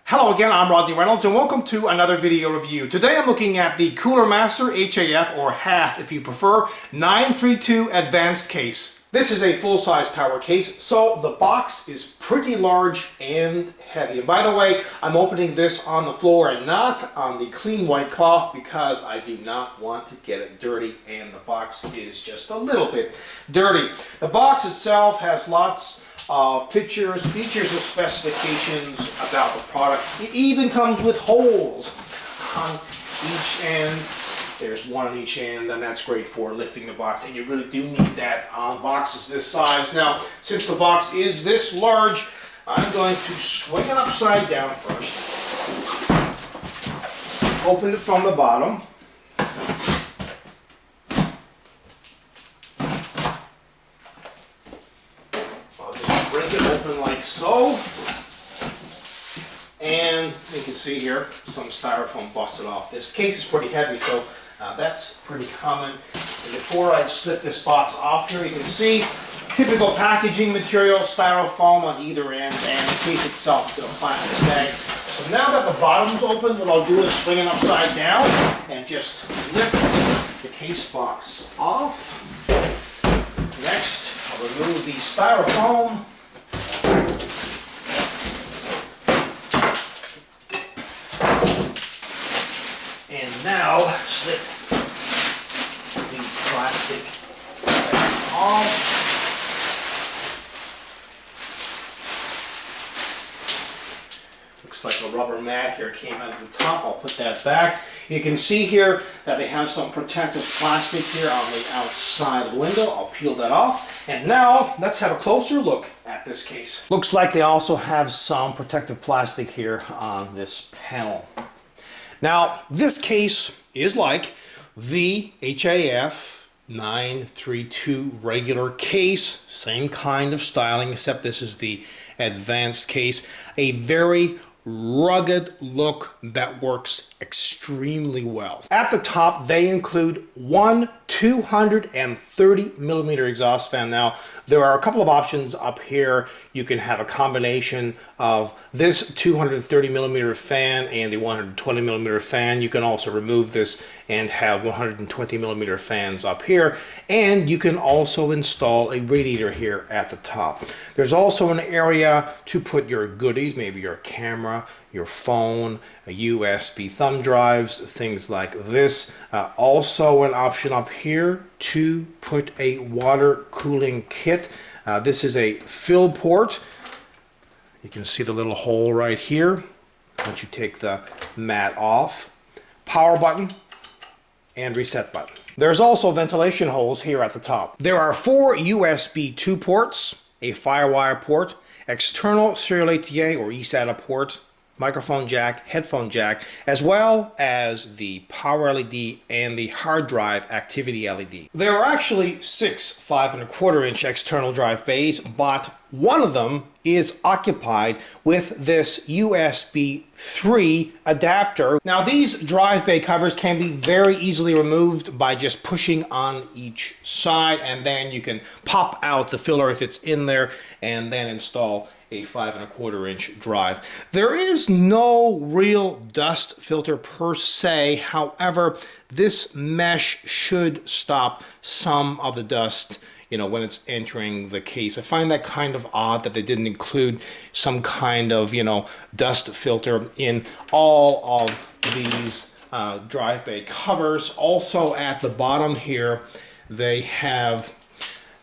Hello again, I'm Rodney Reynolds and welcome to another video review. Today I'm looking at the Cooler Master HAF, or HAF if you prefer, 932 Advanced Case. This is a full-size tower case, so the box is pretty large and heavy. And by the way, I'm opening this on the floor and not on the clean white cloth because I do not want to get it dirty, and the box is just a little bit dirty. The box itself has lots of pictures, features, and specifications about the product. It even comes with holes on each end. There's one on each end, and that's great for lifting the box, and you really do need that on boxes this size. Now, since the box is this large, I'm going to swing it upside down first. Open it from the bottom. Break it open like so, and you can see here some styrofoam busted off. This case is pretty heavy, so that's pretty common. And before I slip this box off here, you can see typical packaging material, styrofoam on either end, and the case itself is in a plastic bag. So now that the bottom's open, what I'll do is swing it upside down and just lift the case box off. Next, I'll remove the styrofoam. And now slip the plastic off. Looks like a rubber mat here came out of the top. I'll put that back. You can see here that they have some protective plastic here on the outside window. I'll peel that off. And now let's have a closer look at this case. Looks like they also have some protective plastic here on this panel. Now, this case is like the HAF 932 regular case, same kind of styling, except this is the advanced case. A very rugged look that works extremely well. At the top, they include one 230 millimeter exhaust fan. Now, there are a couple of options up here. You can have a combination of this 230 millimeter fan and the 120 millimeter fan. You can also remove this and have 120 millimeter fans up here. And you can also install a radiator here at the top. There's also an area to put your goodies, maybe your camera, your phone, a USB thumb drives, things like this. Also an option up here to put a water cooling kit. This is a fill port. You can see the little hole right here once you take the mat off. Power button and reset button. There's also ventilation holes here at the top. There are 4 USB 2 ports, a FireWire port, external serial ATA or eSATA port, microphone jack, headphone jack, as well as the power LED and the hard drive activity LED. There are actually 6 5¼ inch external drive bays, but one of them is occupied with this USB 3 adapter. Now, these drive bay covers can be very easily removed by just pushing on each side, and then you can pop out the filler if it's in there and then install a 5¼ inch drive. There is no real dust filter per se. However, this mesh should stop some of the dust, you know, when it's entering the case. I find that kind of odd that they didn't include some kind of, you know, dust filter in all of these drive bay covers. Also at the bottom here, they have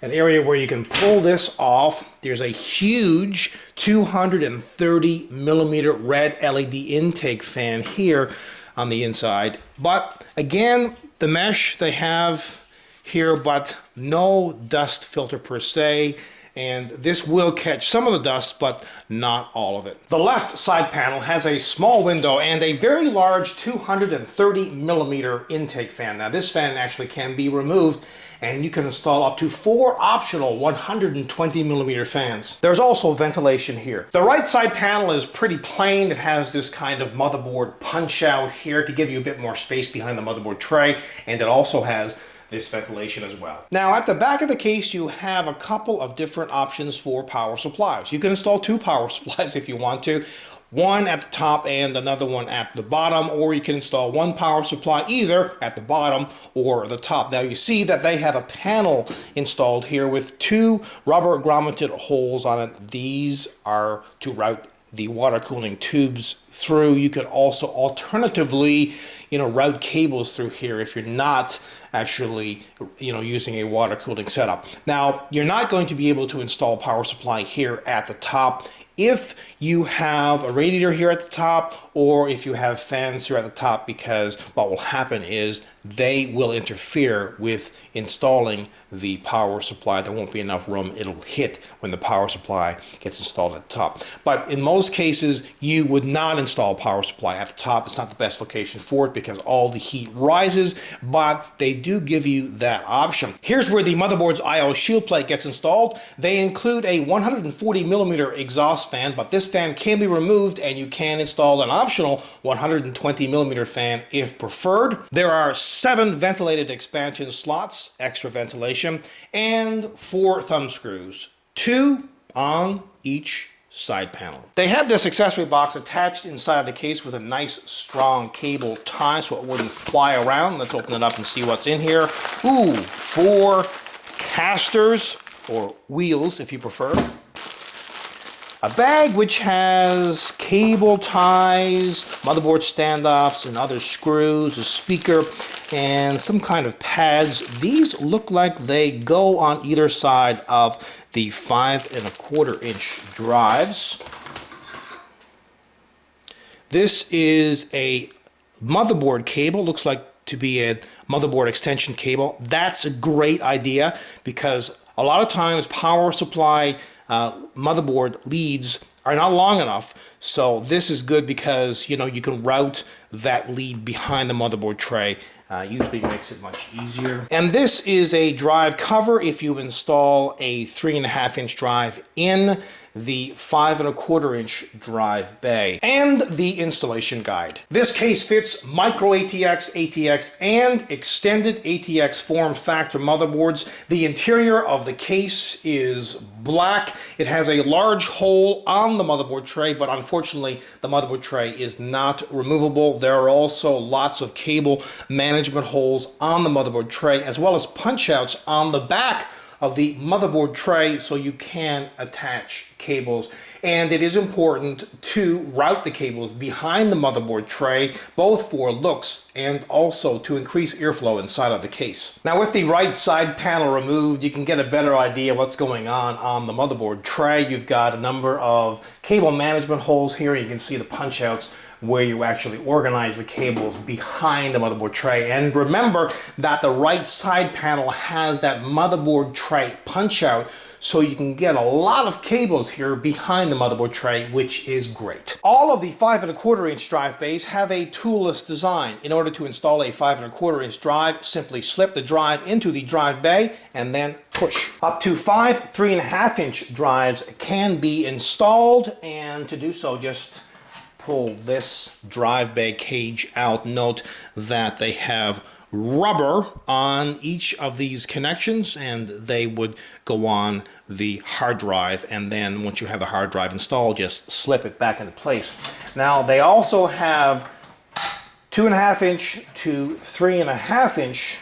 an area where you can pull this off. There's a huge 230 millimeter red LED intake fan here on the inside. But again, the mesh they have here, but no dust filter per se. And this will catch some of the dust, but not all of it. The left side panel has a small window and a very large 230 millimeter intake fan. Now, this fan actually can be removed, and you can install up to 4 optional 120 millimeter fans. There's also ventilation here. The right side panel is pretty plain. It has this kind of motherboard punch out here to give you a bit more space behind the motherboard tray, and it also has this ventilation as well. Now, at the back of the case, you have a couple of different options for power supplies. You can install 2 power supplies if you want to. one at the top and another one at the bottom, or you can install one power supply either at the bottom or the top. Now you see that they have a panel installed here with two rubber grommeted holes on it. These are to route the water cooling tubes through. You could also alternatively, route cables through here if you're not actually, using a water cooling setup. Now, you're not going to be able to install power supply here at the top if you have a radiator here at the top, or if you have fans here at the top, because what will happen is they will interfere with installing the power supply. There won't be enough room. It'll hit when the power supply gets installed at the top. But in most cases, you would not install power supply at the top. It's not the best location for it because all the heat rises, but they do give you that option. Here's where the motherboard's I/O shield plate gets installed. They include a 140 millimeter exhaust fan, but this fan can be removed and you can install an optional 120 millimeter fan if preferred. There are 7 ventilated expansion slots, extra ventilation, and 4 thumb screws, 2 on each side panel. They have this accessory box attached inside of the case with a nice strong cable tie so it wouldn't fly around. Let's open it up and see what's in here. Ooh, 4 casters, or wheels if you prefer. A bag which has cable ties, motherboard standoffs, and other screws, a speaker, and some kind of pads. These look like they go on either side of the 5¼ inch drives. This is a motherboard cable, looks like to be a motherboard extension cable. That's a great idea because a lot of times power supply motherboard leads are not long enough. So this is good because you can route that lead behind the motherboard tray. Usually makes it much easier. And this is a drive cover if you install a 3½ inch drive in the 5¼ inch drive bay, and the installation guide. This case fits micro ATX, ATX, and extended ATX form factor motherboards. The interior of the case is black. It has a large hole on the motherboard tray, but unfortunately the motherboard tray is not removable. There are also lots of cable management holes on the motherboard tray, as well as punch outs on the back of the motherboard tray so you can attach cables. And it is important to route the cables behind the motherboard tray, both for looks and also to increase airflow inside of the case. Now with the right side panel removed, you can get a better idea what's going on the motherboard tray. You've got a number of cable management holes here. You can see the punch outs where you actually organize the cables behind the motherboard tray. And remember that the right side panel has that motherboard tray punch out, so you can get a lot of cables here behind the motherboard tray, which is great. All of the 5¼ inch drive bays have a toolless design. In order to install a 5¼ inch drive, simply slip the drive into the drive bay and then push. Up to 5 3½ inch drives can be installed, and to do so, just pull this drive bay cage out. Note that they have rubber on each of these connections, and they would go on the hard drive, and then once you have the hard drive installed, just slip it back into place. Now they also have 2½ inch to 3½ inch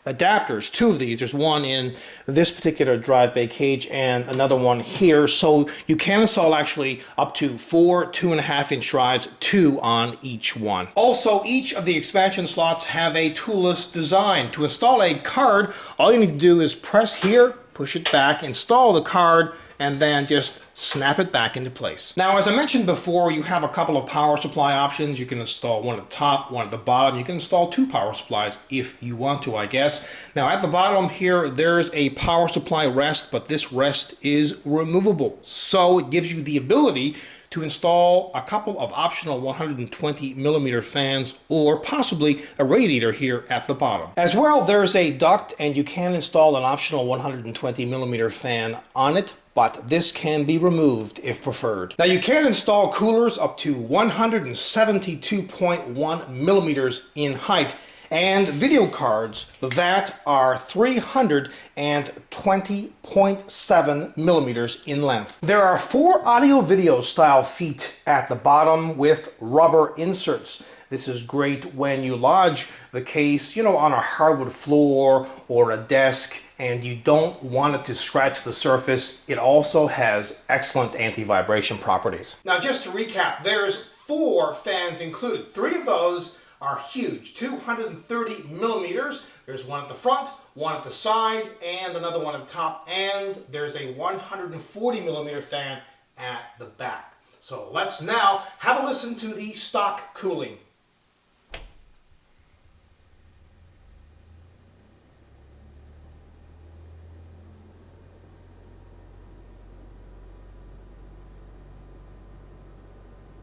adapters, 2 of these. There's one in this particular drive bay cage and another one here, so you can install actually up to 4 2½ inch drives, 2 on each one. Also, each of the expansion slots have a toolless design. To install a card, all you need to do is press here, push it back, install the card, and then just snap it back into place. Now, as I mentioned before, you have a couple of power supply options. You can install one at the top, one at the bottom. You can install 2 power supplies if you want to, I guess. Now, at the bottom here, there's a power supply rest, but this rest is removable. So it gives you the ability to install a couple of optional 120 millimeter fans, or possibly a radiator here at the bottom. As well, there's a duct, and you can install an optional 120 millimeter fan on it, but this can be removed if preferred. Now you can install coolers up to 172.1 millimeters in height, and video cards that are 320.7 millimeters in length. There are 4 audio-video style feet at the bottom with rubber inserts. This is great when you lodge the case, on a hardwood floor or a desk and you don't want it to scratch the surface. It also has excellent anti-vibration properties. Now, just to recap, there's 4 fans included. 3 of those are huge, 230 millimeters. There's one at the front, one at the side, and another one at the top, and there's a 140 millimeter fan at the back. So let's now have a listen to the stock cooling.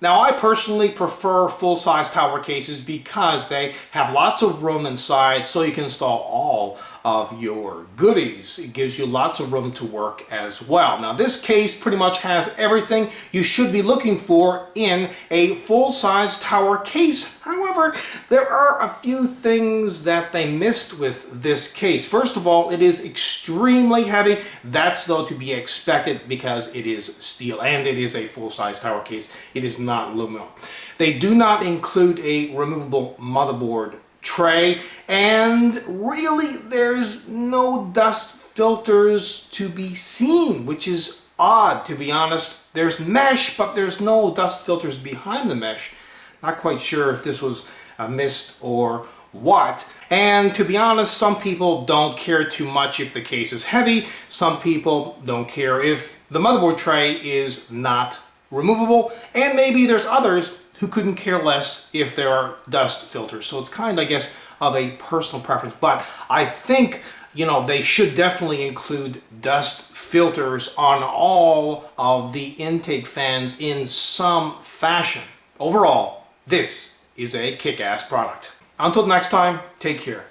Now, I personally prefer full-size tower cases because they have lots of room inside, so you can install all of your goodies. It gives you lots of room to work as well. Now, this case pretty much has everything you should be looking for in a full-size tower case. However, there are a few things that they missed with this case. First of all, it is extremely heavy. That's though to be expected because it is steel and it is a full-size tower case. It is not aluminum. They do not include a removable motherboard tray, and really there's no dust filters to be seen, which is odd, to be honest. There's mesh, but there's no dust filters behind the mesh. Not quite sure if this was a mist or what. And to be honest, some people don't care too much if the case is heavy. Some people don't care if the motherboard tray is not removable, and maybe there's others who couldn't care less if there are dust filters. So it's kind, I guess, of a personal preference. But I think, they should definitely include dust filters on all of the intake fans in some fashion. Overall, this is a kick-ass product. Until next time, take care.